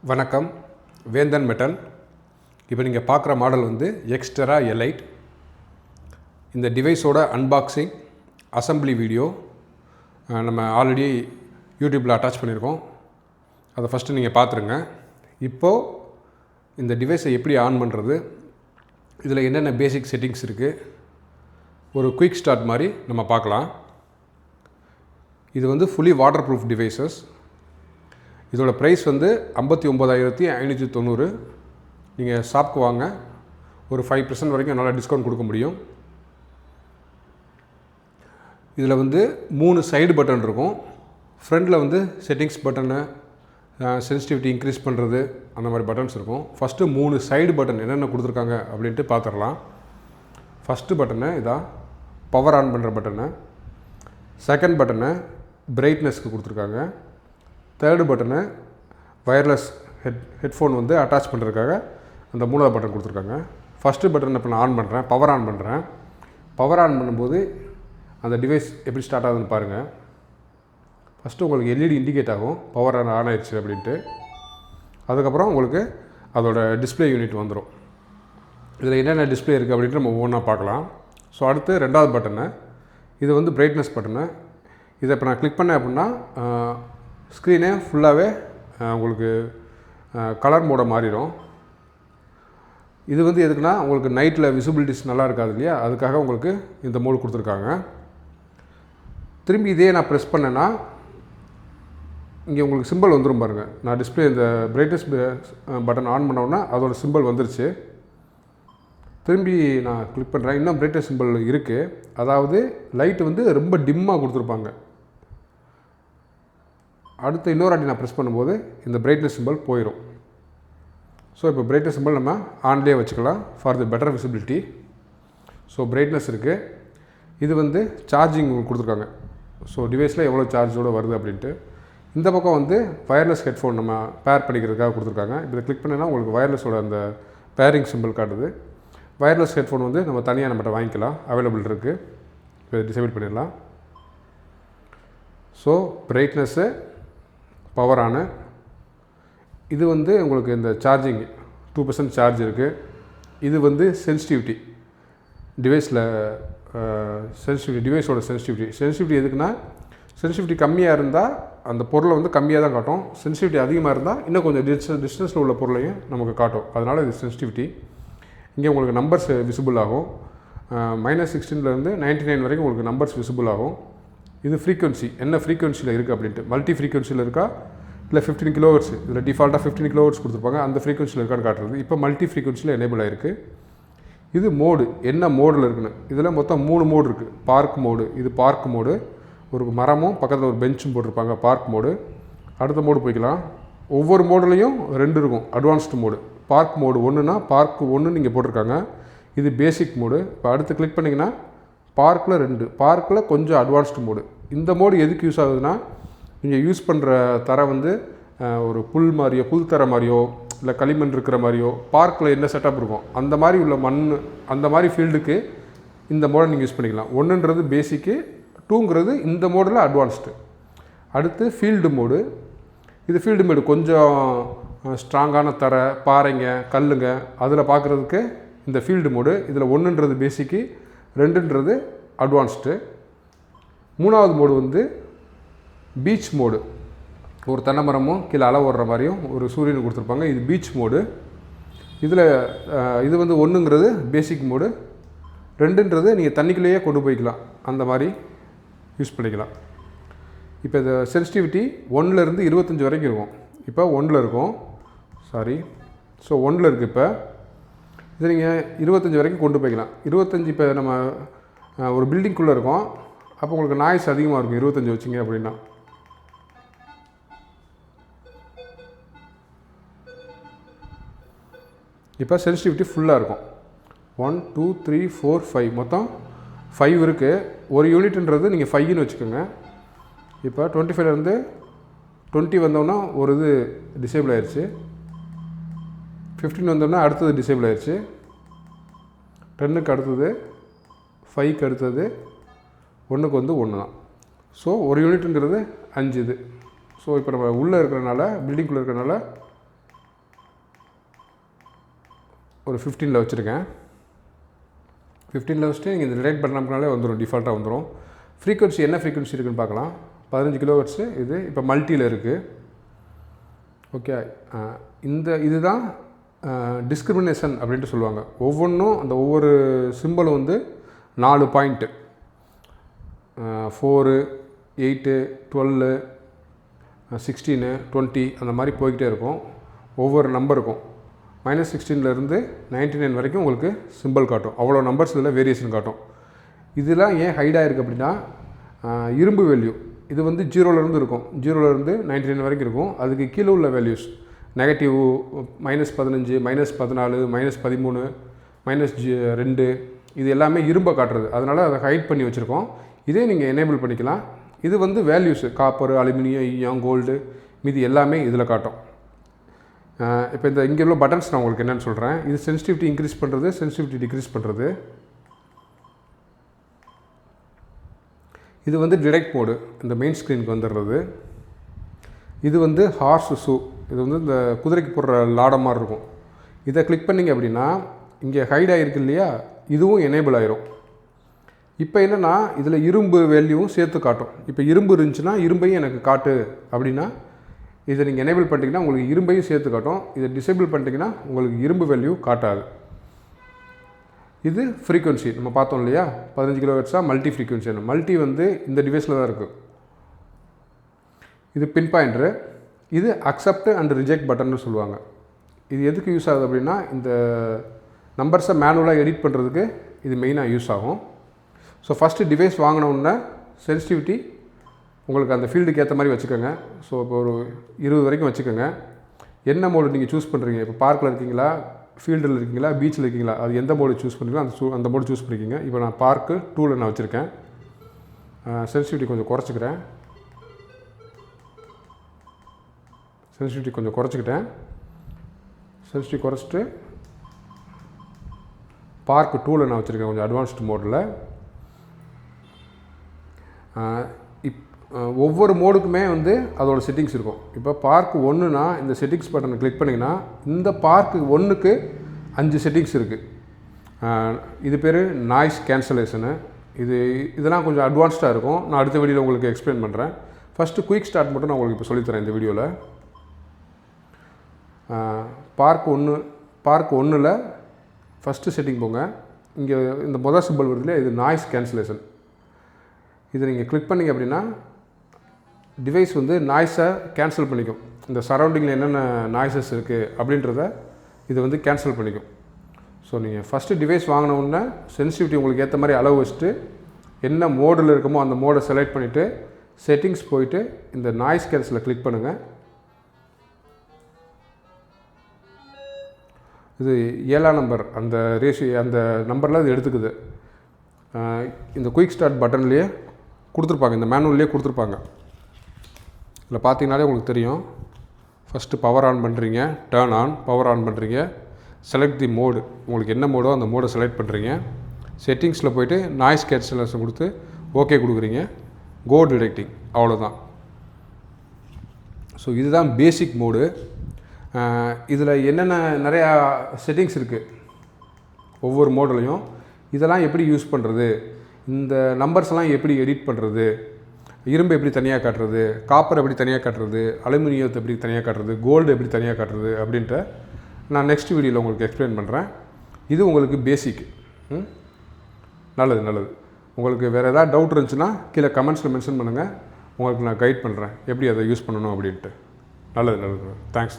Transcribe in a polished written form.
வணக்கம். வேந்தன் மெட்டல். இப்போ நீங்கள் பார்க்குற மாடல் வந்து எக்ஸ்டரா எலைட். இந்த டிவைஸோட அன்பாக்சிங் அசம்பிளி வீடியோ நம்ம ஆல்ரெடி யூடியூப்பில் அட்டாச் பண்ணியிருக்கோம். அதை ஃபஸ்ட்டு நீங்கள் பார்த்துருங்க. இப்போது இந்த டிவைஸை எப்படி ஆன் பண்ணுறது, இதில் என்னென்ன பேசிக் செட்டிங்ஸ் இருக்குது, ஒரு குயிக் ஸ்டார்ட் மாதிரி நம்ம பார்க்கலாம். இது வந்து ஃபுல்லி வாட்டர் ப்ரூஃப் டிவைசஸ். இதோட ப்ரைஸ் வந்து 59,590. நீங்கள் ஷாப்க்கு வாங்க, ஒரு 5% வரைக்கும் நல்லா டிஸ்கவுண்ட் கொடுக்க முடியும். இதில் வந்து 3 சைடு பட்டன் இருக்கும். ஃப்ரண்டில் வந்து செட்டிங்ஸ் பட்டனு, சென்சிட்டிவிட்டி இன்க்ரீஸ் பண்ணுறது, அந்த மாதிரி பட்டன்ஸ் இருக்கும். ஃபஸ்ட்டு 3 சைடு பட்டன் என்னென்ன கொடுத்துருக்காங்க அப்படின்ட்டு பார்த்துடலாம். ஃபஸ்ட்டு பட்டனை இதான் பவர் ஆன் பண்ணுற பட்டனு. செகண்ட் பட்டனை பிரைட்னஸ்க்கு கொடுத்துருக்காங்க. தேர்டு பட்டனை வயர்லெஸ் ஹெட்ஃபோன் வந்து அட்டாச் பண்ணுறதுக்காக அந்த 3வது பட்டன் கொடுத்துருக்காங்க. ஃபஸ்ட்டு பட்டன் இப்போ நான் ஆன் பண்ணுறேன், பவர் ஆன் பண்ணுறேன். பவர் ஆன் பண்ணும்போது அந்த டிவைஸ் எப்படி ஸ்டார்ட் ஆகுதுன்னு பாருங்கள். ஃபஸ்ட்டு உங்களுக்கு எல்இடி இண்டிகேட் ஆகும் பவர் ஆன் ஆயிடுச்சு அப்படின்ட்டு. அதுக்கப்புறம் உங்களுக்கு அதோட டிஸ்பிளே யூனிட் வந்துடும். இதில் என்னென்ன டிஸ்பிளே இருக்குது அப்படின்ட்டு நம்ம ஒவ்வொன்றா பார்க்கலாம். ஸோ அடுத்து 2வது பட்டனை, இது வந்து பிரைட்னஸ் பட்டனு. இதை இப்போ நான் கிளிக் பண்ணேன் அப்படின்னா ஸ்க்ரீனே ஃபுல்லாகவே உங்களுக்கு கலர் மோட மாறிடும். இது வந்து எதுக்குன்னா உங்களுக்கு நைட்டில் விசிபிலிட்டிஸ் நல்லா இருக்காது இல்லையா, அதுக்காக உங்களுக்கு இந்த மோடு கொடுத்துருக்காங்க. திரும்பி இதே நான் ப்ரெஸ் பண்ணேன்னா இங்கே உங்களுக்கு சிம்பிள் வந்துடும் பாருங்கள். நான் டிஸ்பிளே இந்த பிரைட்னஸ் பட்டன் ஆன் பண்ணோன்னா அதோடய சிம்பிள் வந்துருச்சு. திரும்பி நான் கிளிக் பண்ணுறேன், இன்னும் பிரைட்னஸ் சிம்பிள் இருக்குது. அதாவது லைட்டு வந்து ரொம்ப டிம்மாக கொடுத்துருப்பாங்க. அடுத்து இன்னொரு வாட்டி நான் ப்ரெஸ் பண்ணும்போது இந்த பிரைட்னஸ் சிம்பிள் போயிடும். ஸோ இப்போ பிரைட்னஸ் சிம்பிள் நம்ம ஆன்லேயே வச்சுக்கலாம் for the better visibility. So brightness இருக்குது. இது வந்து சார்ஜிங் கொடுத்துருக்காங்க. ஸோ டிவைஸில் எவ்வளோ சார்ஜோடு வருது அப்படின்ட்டு. இந்த பக்கம் வந்து வயர்லெஸ் ஹெட்ஃபோன் நம்ம பேர் பண்ணிக்கிறதுக்காக கொடுத்துருக்காங்க. இப்போ இதை கிளிக் பண்ணினா உங்களுக்கு வயர்லெஸோட அந்த பேரிங் சிம்பிள் காட்டுது. வயர்லெஸ் ஹெட்ஃபோன் வந்து நம்ம தனியாக நம்மகிட்ட வாங்கிக்கலாம், அவைலபிள் இருக்குது. இப்போ டிசேபிள் பண்ணிடலாம். So brightness, power on. இது வந்து உங்களுக்கு இந்த சார்ஜிங் 2% சார்ஜ் இருக்குது. இது வந்து சென்சிட்டிவிட்டி, டிவைஸில் டிவைஸோட சென்சிட்டிவிட்டி எதுக்குன்னா, சென்சிட்டிவிட்டி கம்மியாக இருந்தால் அந்த பொருளை வந்து கம்மியாக தான் காட்டும். சென்சிட்டிவிட்டி அதிகமாக இருந்தால் இன்னும் கொஞ்சம் டிஸ்டன்ஸில் உள்ள பொருளையும் நமக்கு காட்டும். அதனால் இது சென்சிட்டிவிட்டி. இங்கே உங்களுக்கு நம்பர்ஸ் விசிபிள் ஆகும். -16லேருந்து 99 வரைக்கும் உங்களுக்கு நம்பர்ஸ் விசிபிள் ஆகும். இது ஃப்ரீக்வன்சி, என்ன ஃப்ரீக்வன்சியில் இருக்குது அப்படின்ட்டு. மல்டி ஃப்ரீக்வன்சியில் இருக்கா இல்லை 15 kHz, இதில் டிஃபால்ட்டாக 15 kHz கொடுத்துருப்பாங்க, அந்த ஃப்ரீக்வன்சியில் இருக்கான்னு காட்டுறது. இப்போ மல்டி ஃப்ரீக்வன்சியில் எனேபிள் ஆகிருக்கு. இது மோடு, என்ன மோடில் இருக்குன்னு. இதில் மொத்தம் 3 மோடு இருக்குது. பார்க் மோடு, இது பார்க் மோடு. ஒரு மரமும் பக்கத்தில் ஒரு பெஞ்சும் போட்டிருப்பாங்க, பார்க் மோடு. அடுத்த மோடு போய்க்கலாம். ஒவ்வொரு மோடுலேயும் 2 இருக்கும். அட்வான்ஸ்டு மோடு, பார்க் மோடு 1னா பார்க் 1 நீங்கள் போட்டிருக்காங்க. இது பேசிக் மோடு. இப்போ அடுத்து கிளிக் பண்ணிங்கன்னா பார்க்கில் 2, பார்க்கில் கொஞ்சம் அட்வான்ஸ்டு மோடு. இந்த மோடு எதுக்கு யூஸ் ஆகுதுன்னா, நீங்கள் யூஸ் பண்ணுற தரை வந்து ஒரு புல் மாதிரியோ, புல் தரை மாதிரியோ, இல்லை களிமண் இருக்கிற மாதிரியோ, பார்க்கில் என்ன செட்டப் இருக்கும் அந்த மாதிரி உள்ள மண், அந்த மாதிரி ஃபீல்டுக்கு இந்த மோடை நீங்கள் யூஸ் பண்ணிக்கலாம். 1ன்றது பேசிக்கு, 2ங்கிறது இந்த மோடில் அட்வான்ஸ்டு. அடுத்து ஃபீல்டு மோடு. இது ஃபீல்டு மோடு கொஞ்சம் ஸ்ட்ராங்கான தரை, பாறைங்க, கல்லுங்க, அதில் பார்க்குறதுக்கு இந்த ஃபீல்டு மோடு. இதில் 1ன்றது பேசிக்கு, 2ன்றது அட்வான்ஸ்டு. 3வது மோடு வந்து பீச் மோடு. ஒரு தென்னை மரமும் கீழே அலை ஓடுற மாதிரியும் ஒரு சூரியன் கொடுத்துருப்பாங்க. இது பீச் மோடு. இதில் இது வந்து 1ங்கிறது பேசிக் மோடு, 2ன்றது நீங்கள் தண்ணிக்குள்ளேயே கொண்டு போய்க்கலாம், அந்த மாதிரி யூஸ் பண்ணிக்கலாம். இப்போ இந்த சென்சிட்டிவிட்டி 1லேருந்து 25 வரைக்கும் இருக்கும். இப்போ 1ல் இருக்கும், சாரி. ஸோ 1ல் இருக்குது. இப்போ இது நீங்கள் 25 வரைக்கும் கொண்டு போய்க்கலாம். 25 இப்போ நம்ம ஒரு பில்டிங்குள்ளே இருக்கோம், அப்போ உங்களுக்கு நாய்ஸ் அதிகமாக இருக்கும் 25 வச்சிங்க அப்படின்னா. இப்போ சென்சிட்டிவிட்டி ஃபுல்லாக இருக்கும். 1 2 3 4 5 மொத்தம் 5 இருக்குது. ஒரு யூனிட்ன்றது நீங்கள் 5ன்னு வச்சுக்கோங்க. இப்போ 25லேருந்து 20 வந்தோன்னா ஒரு இது டிசேபிள் ஆயிடுச்சு. 15 வந்தோன்னா அடுத்தது டிசேபிள் ஆயிடுச்சு. 10க்கு அடுத்தது, 5க்கு அடுத்தது, 1க்கு வந்து 1 தான். ஸோ ஒரு யூனிட்டுங்கிறது 5 இது. ஸோ இப்போ நம்ம உள்ளே இருக்கிறனால, பில்டிங்குள்ளே இருக்கிறனால ஒரு 15ல் வச்சுருக்கேன். 15ல் வச்சுட்டு நீங்கள் இந்த டிடெக்ட் பண்ணோம்னாலே வந்துடும், டிஃபால்ட்டாக வந்துடும். ஃப்ரீக்வன்சி என்ன ஃப்ரீக்வன்சி இருக்குதுன்னு பார்க்கலாம். 15 கிலோஹெர்ட்ஸு இது இப்போ மல்டியில் இருக்குது. ஓகே, இதுதான் டிஸ்கிரிமினேஷன் அப்படின்ட்டு சொல்லுவாங்க. ஒவ்வொன்றும் அந்த ஒவ்வொரு சிம்பிளும் வந்து 4 பாயிண்ட்டு, 4, 8, 12, 16, 20 அந்த மாதிரி போய்கிட்டே இருக்கும். ஒவ்வொரு நம்பருக்கும் -16லேருந்து 99 வரைக்கும் உங்களுக்கு சிம்பிள் காட்டும். அவ்வளோ நம்பர்ஸ் இதில் வேரியேஷன் காட்டும். இதெல்லாம் ஏன் ஹைடாக இருக்குது அப்படின்னா, இரும்பு வேல்யூ இது வந்து 0லேருந்து இருக்கும், 0லேருந்து 99 வரைக்கும் இருக்கும். அதுக்கு கீழே உள்ள வேல்யூஸ் நெகட்டிவ் -15, -14, -13, -2 இது எல்லாமே இரும்பை காட்டுறது. அதனால் அதை ஹைட் பண்ணி வச்சுருக்கோம். இதே நீங்கள் எனேபிள் பண்ணிக்கலாம். இது வந்து வேல்யூஸு காப்பர், அலுமினியம், ஈயம், கோல்டு மீதி எல்லாமே இதில் காட்டும். இப்போ இந்த இங்கே உள்ள பட்டன்ஸ் நான் உங்களுக்கு என்னென்னு சொல்கிறேன். இது சென்சிட்டிவிட்டி இன்க்ரீஸ் பண்ணுறது, சென்சிட்டிவிட்டி டிக்ரீஸ் பண்ணுறது. இது வந்து டிடெக்ட் மோடு, இந்த மெயின் ஸ்க்ரீனுக்கு வந்துடுறது. இது வந்து ஹார்ஸ் ஷூ, இது வந்து இந்த குதிரைக்கு போடுற லாடம் மாதிரி இருக்கும். இதை கிளிக் பண்ணிங்க அப்படின்னா இங்கே ஹைட் ஆகிருக்கு இல்லையா, இதுவும் எனேபிள் ஆகிரும். இப்போ என்னென்னா இதில் இரும்பு வேல்யூவும் சேர்த்து காட்டும். இப்போ இரும்பு இருந்துச்சுன்னா இரும்பையும் எனக்கு காட்டு அப்படின்னா இதை நீங்கள் எனேபிள் பண்ணிட்டீங்கன்னா உங்களுக்கு இரும்பையும் சேர்த்து காட்டும். இதை டிசேபிள் பண்ணிட்டீங்கன்னா உங்களுக்கு இரும்பு வேல்யூ காட்டாது. இது ஃப்ரீக்வன்சி நம்ம பார்த்தோம் இல்லையா, 15 கிலோஹெர்ட்ஸாக மல்டி ஃப்ரீக்வன்சி. மல்டி வந்து இந்த டிவைஸில் தான் இருக்குது. இது பின் பாயிண்டரு. இது அக்செப்ட் அண்ட் ரிஜெக்ட் பட்டன்னு சொல்லுவாங்க. இது எதுக்கு யூஸ் ஆகுது அப்படின்னா, இந்த நம்பர்ஸை மேனுவலாக எடிட் பண்ணுறதுக்கு இது மெயினாக யூஸ் ஆகும். ஸோ ஃபஸ்ட்டு டிவைஸ் வாங்கினோன்னே சென்சிட்டிவிட்டி உங்களுக்கு அந்த ஃபீல்டுக்கு ஏற்ற மாதிரி வச்சுக்கோங்க. ஸோ இப்போ ஒரு 20 வரைக்கும் வச்சுக்கோங்க. என்ன மோடு நீங்கள் சூஸ் பண்ணுறீங்க, இப்போ பார்க்கில் இருக்கீங்களா, ஃபீல்டில் இருக்கீங்களா, பீச்சில் இருக்கீங்களா, அது எந்த மோடு சூஸ் பண்ணுறீங்களோ அந்த மோடு சூஸ் பண்ணிக்கிங்க. இப்போ நான் பார்க்கு 2ல் நான் வச்சுருக்கேன். சென்சிட்டிவிட்டி கொஞ்சம் குறைச்சிக்கிறேன். சென்சிட்டிவிட்டி கொஞ்சம் குறைச்சிக்கிட்டேன். சென்சிட்டிவிட்டி குறைச்சிட்டு பார்க்கு 2ல் நான் வச்சுருக்கேன், கொஞ்சம் அட்வான்ஸ்டு மோடில். ஒவ்வொரு மோடுக்குமே வந்து அதோட செட்டிங்ஸ் இருக்கும். இப்போ பார்க் 1னா இந்த செட்டிங்ஸ் பட்டனை கிளிக் பண்ணிங்கன்னா இந்த பார்க்கு 1க்கு 5 செட்டிங்ஸ் இருக்குது. இது பேர் நாய்ஸ் கேன்சலேஷனு. இதெல்லாம் கொஞ்சம் அட்வான்ஸ்டாக இருக்கும். நான் அடுத்த வீடியோவில் உங்களுக்கு எக்ஸ்பிளைன் பண்ணுறேன். ஃபஸ்ட்டு குயிக் ஸ்டார்ட் மட்டும் நான் உங்களுக்கு இப்போ சொல்லித்தரேன் இந்த வீடியோவில். பார்க் 1ல் ஃபஸ்ட்டு செட்டிங் போங்க. இங்கே இந்த மொதல் சிம்பிள் வருதுலையே, இது நாய்ஸ் கேன்சலேஷன். இதை நீங்கள் கிளிக் பண்ணிங்க அப்படின்னா டிவைஸ் வந்து நாய்ஸை கேன்சல் பண்ணிக்கும். இந்த சரௌண்டிங்கில் என்னென்ன நாய்ஸஸ் இருக்குது அப்படின்றத இது வந்து கேன்சல் பண்ணிக்கும். ஸோ நீங்கள் ஃபஸ்ட்டு டிவைஸ் வாங்கினோடனே சென்சிட்டிவிட்டி உங்களுக்கு ஏற்ற மாதிரி அளவு வச்சுட்டு என்ன மோடில் இருக்குமோ அந்த மோடை செலக்ட் பண்ணிவிட்டு செட்டிங்ஸ் போயிட்டு இந்த நாய்ஸ் கேன்சலை கிளிக் பண்ணுங்கள். இது 7ஆம் நம்பர் அந்த அந்த நம்பரில் இது எடுத்துக்குது. இந்த குயிக் ஸ்டார்ட் பட்டன்லேயே கொடுத்துருப்பாங்க, இந்த மேனுவல்லே கொடுத்துருப்பாங்க. இதில் பார்த்தீங்கனாலே உங்களுக்கு தெரியும். ஃபஸ்ட்டு பவர் ஆன் பண்ணுறீங்க, டர்ன் ஆன், பவர் ஆன் பண்ணுறீங்க, செலக்ட் தி மோடு, உங்களுக்கு என்ன மோடோ அந்த மோடை செலக்ட் பண்ணுறீங்க. செட்டிங்ஸில் போய்ட்டு நாய்ஸ் கேன்சலேஷன் கொடுத்து ஓகே கொடுக்குறீங்க. கோ டிடெக்டிங், அவ்வளோதான். ஸோ இதுதான் பேசிக் மோடு. இதில் என்னென்ன நிறையா செட்டிங்ஸ் இருக்குது ஒவ்வொரு மோட்லையும். இதெல்லாம் எப்படி யூஸ் பண்ணுறது, இந்த நம்பர்ஸ்லாம் எப்படி எடிட் பண்ணுறது, இரும்பு எப்படி தனியாக காட்டுறது, காப்பர் எப்படி தனியாக காட்டுறது, அலுமினியத்தை எப்படி தனியாக காட்டுறது, கோல்டு எப்படி தனியாக காட்டுறது அப்படின்ட்டு நான் நெக்ஸ்ட் வீடியோவில் உங்களுக்கு எக்ஸ்பிளைன் பண்ணுறேன். இது உங்களுக்கு பேசிக். நல்லது. உங்களுக்கு வேறு ஏதாவது டவுட் இருந்துச்சுன்னா கீழே கமெண்ட்ஸில் மென்ஷன் பண்ணுங்கள். உங்களுக்கு நான் கைட் பண்ணுறேன் எப்படி அதை யூஸ் பண்ணணும் அப்படின்ட்டு. நல்லது. தேங்க்ஸ்.